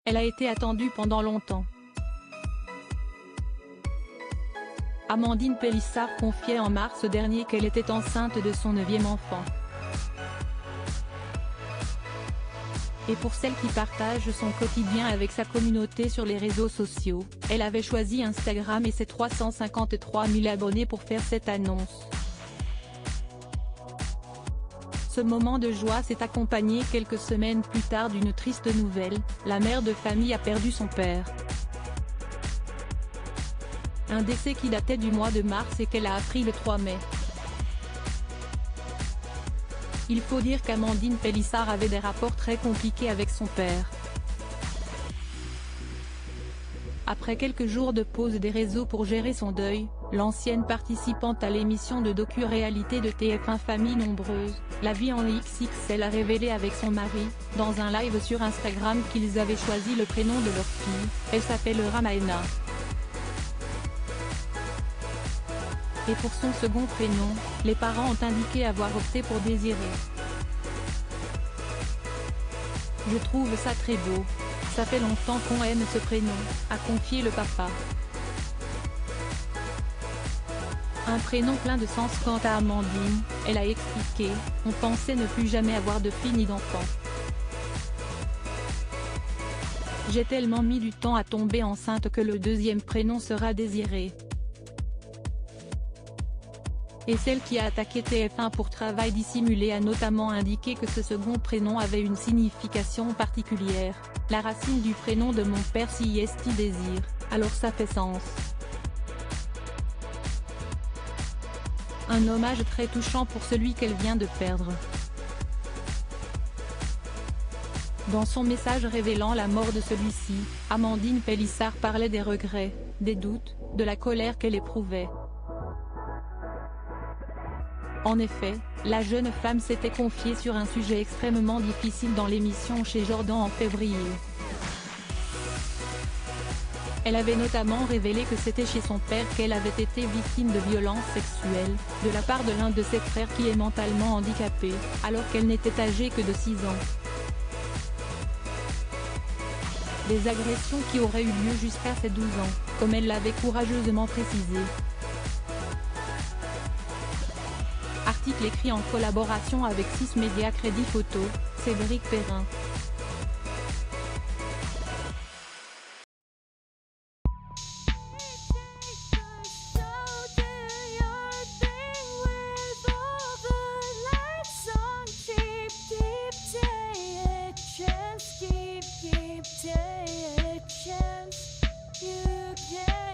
Elle a été attendue pendant longtemps. Amandine Pélissard confiait en mars dernier qu'elle était enceinte de son 9e enfant. Et pour celle qui partage son quotidien avec sa communauté sur les réseaux sociaux, elle avait choisi Instagram et ses 353 000 abonnés pour faire cette annonce. Ce moment de joie s'est accompagné quelques semaines plus tard d'une triste nouvelle, la mère de famille a perdu son père. Un décès qui datait du mois de mars et qu'elle a appris le 3 mai. Il faut dire qu'Amandine Pélissard avait des rapports très compliqués avec son père. Après quelques jours de pause des réseaux pour gérer son deuil, l'ancienne participante à l'émission de docu-réalité de TF1 Famille Nombreuse, La Vie en XXL a révélé avec son mari, dans un live sur Instagram qu'ils avaient choisi le prénom de leur fille, elle s'appellera Maëna. Et pour son second prénom, les parents ont indiqué avoir opté pour Désiré. Je trouve ça très beau. Ça fait longtemps qu'on aime ce prénom, a confié le papa. Un prénom plein de sens quant à Amandine, elle a expliqué, on pensait ne plus jamais avoir de fille ni d'enfant. J'ai tellement mis du temps à tomber enceinte que le deuxième prénom sera Désiré. Et celle qui a attaqué TF1 pour travail dissimulé a notamment indiqué que ce second prénom avait une signification particulière, la racine du prénom de mon père si est Désir, alors ça fait sens. Un hommage très touchant pour celui qu'elle vient de perdre. Dans son message révélant la mort de celui-ci, Amandine Pélissard parlait des regrets, des doutes, de la colère qu'elle éprouvait. En effet, la jeune femme s'était confiée sur un sujet extrêmement difficile dans l'émission chez Jordan en février. Elle avait notamment révélé que c'était chez son père qu'elle avait été victime de violences sexuelles, de la part de l'un de ses frères qui est mentalement handicapé, alors qu'elle n'était âgée que de 6 ans. Des agressions qui auraient eu lieu jusqu'à ses 12 ans, comme elle l'avait courageusement précisé. Article écrit en collaboration avec 6 médias Crédit Photo, Cédric Perrin. Keep taking a chance, you can